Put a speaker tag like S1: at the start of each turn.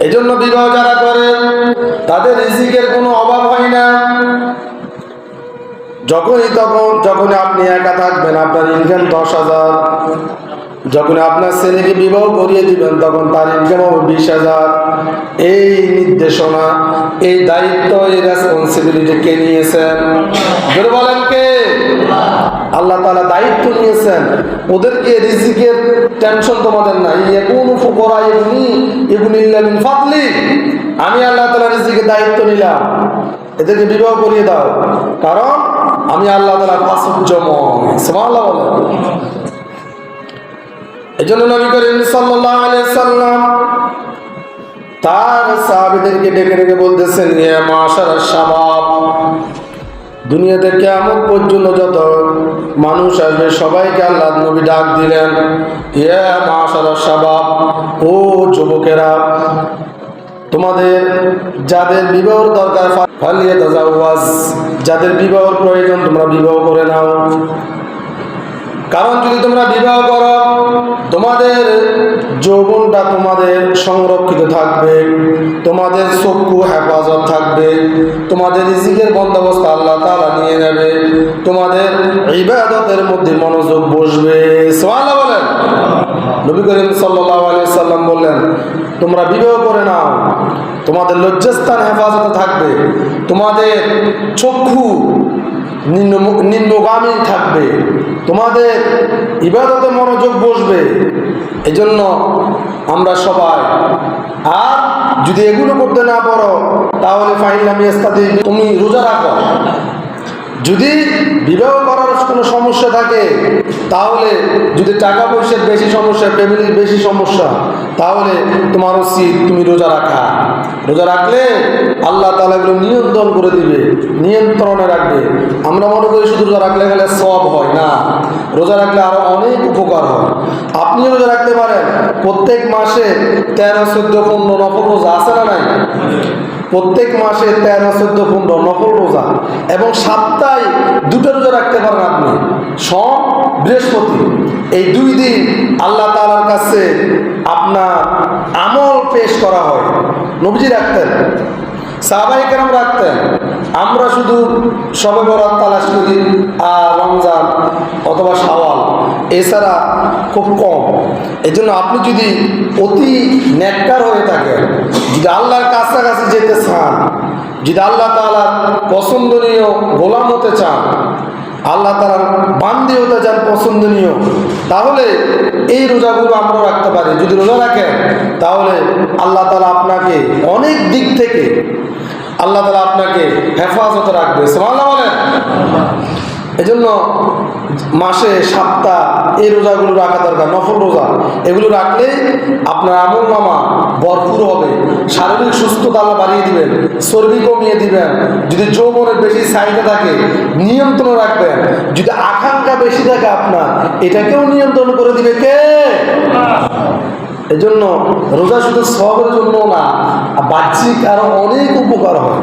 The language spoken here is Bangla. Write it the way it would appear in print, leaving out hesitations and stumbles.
S1: এজন্য বিবাহ যারা করে তাদের রিজিকের কোনো অভাব হয় না। যখনই আপনি একা থাকবেন, আপনার ইনকাম 10,000, যখন আপনার ছেলেকে বিবাহ করিয়ে দিবেন তখন তার ইনকাম হবে 20,000। এই নির্দেশনা, এই দায়িত্ব, এই রেসপন্সিবিলিটি কে নিয়েছেন? বলেন কে? আল্লাহ তাআলা দায়িত্ব নিয়েছেন। ওদেরকে রিজিকের টেনশন তোমাদের নাই। ইয়াকুনু ফুকারা ইগনিল্লাহ মিন ফাদলি। আমি আল্লাহ তাআলা রিজিকের দায়িত্ব নিলাম, এদেরকে বিবাহ করিয়ে দাও, কারণ আমি আল্লাহ তাআলা প্রাচুর্যময়। সুবহানাল্লাহ বলেন। এজন্য নবী করিম সাল্লাল্লাহু আলাইহি সাল্লাম তার সাহাবীদেরকে ডেকে ডেকে বলতেছেন, ইয়া মাশারাশ শাবাব, দুনিয়াতে কিয়ামত পর্যন্ত যত মানুষ আসবে সবাইকে আল্লাহ নবী ডাক দিলেন, ইয়া মাশারাশ শাবাব, ও যুবকেরা, তোমাদের যাদের বিবাহের দরকার ফালিয়াতাজাওয়াজ, যাদের বিবাহের প্রয়োজন তোমরা বিবাহ করে নাও। কারণ যদি তোমরা বিবাহ করো তোমাদের যৌবনটা তোমাদের সংরক্ষিত থাকবে, তোমাদের চক্ষু হেফাজত থাকবে, তোমাদের রিজিকের বন্দোবস্ত আল্লাহ তাআলা নিয়ে নেবে, তোমাদের ইবাদতের মধ্যে মনোযোগ বসবে। সুবহানাল্লাহ বলেন। নবী করিম সাল্লাল্লাহু আলাইহি সাল্লাম বললেন, তোমরা বিবাহ করে নাও, তোমাদের লজ্জাস্থান হেফাজতে থাকবে, তোমাদের চক্ষু নিম্নগামী থাকবে, তোমাদের ইবাদতে মনোযোগ বসবে। এজন্য আমরা সবাই, আর যদি এগুলো করতে না পারো তাহলে ফাইনামি ইস্তাতি, তুমি রোজা রাখো। যদি বিবাহ করার কোনো সমস্যা থাকে, তাহলে যদি টাকা পয়সার বেশি সমস্যা, ফ্যামিলির বেশি সমস্যা, তাহলে তোমার উচিত তুমি রোজা রাখা। রোজা রাখলে আল্লাহ তাআলা এগুলো নিয়ন্ত্রণ করে দিবে, নিয়ন্ত্রণে রাখবে। আমরা মনে করি শুধু রোজা রাখলে গেলে সওয়াব হয় না, রোজা রাখলে আরো অনেক উপকার হয়। আপনি রোজা রাখতে পারেন, প্রত্যেক মাসে 13, 14, 15 নফল রোজা আছে না নাই? প্রত্যেক মাসে 13, 14, 15 নফল রোজা, এবং সপ্তাহে 2টা রোজা রাখতে পারেন আপনি, সোম, বৃহস্পতি। এই 2 দিন আল্লাহ তাআলার কাছে আপনার আমল পেশ করা হয়। নবীজি রাখতেন, সাহাবায়ে কেরাম রাখতেন। আমরা শুধু শবে বরাত তালাশ করি আর রমজান অথবা শাওয়াল, এছাড়া খুব কম। এজন্য আপনি যদি অতি নেককার হয়ে থাকেন, যদি আল্লাহর কাছাকাছি যেতে চান, যদি আল্লাহ তাআলার পছন্দনীয় গোলাম হতে চান, আল্লাহ তাআলার বান্দি হতে চান পছন্দনীয়, তাহলে এই রোজাগুলো আমরা রাখতে পারি। যদি রোজা রাখেন তাহলে আল্লাহ তাআলা আপনাকে অনেক দিক থেকে আল্লাহ তাআলা আপনাকে হেফাজতে রাখবে। সুবহানাল্লাহ বলেন। এজন্য মাসে 7টা এই রোজাগুলো রাখা দরকার, নফল রোজা। এগুলো রাখলে আপনার আমলনামা ভরপুর হবে, শারীরিক সুস্থতা আল্লাহ বাড়িয়ে দিবেন, চর্বি কমিয়ে দিবেন। যদি যৌবনের বেশি চাহিদা থাকে নিয়ন্ত্রণ রাখবেন, যদি আকাঙ্ক্ষা বেশি থাকে আপনার, এটাকেও নিয়ন্ত্রণ করে দিবে কে? এজন্য রোজা শুধু সওয়াবের জন্য না, বাহ্যিক আরো অনেক উপকার হয়।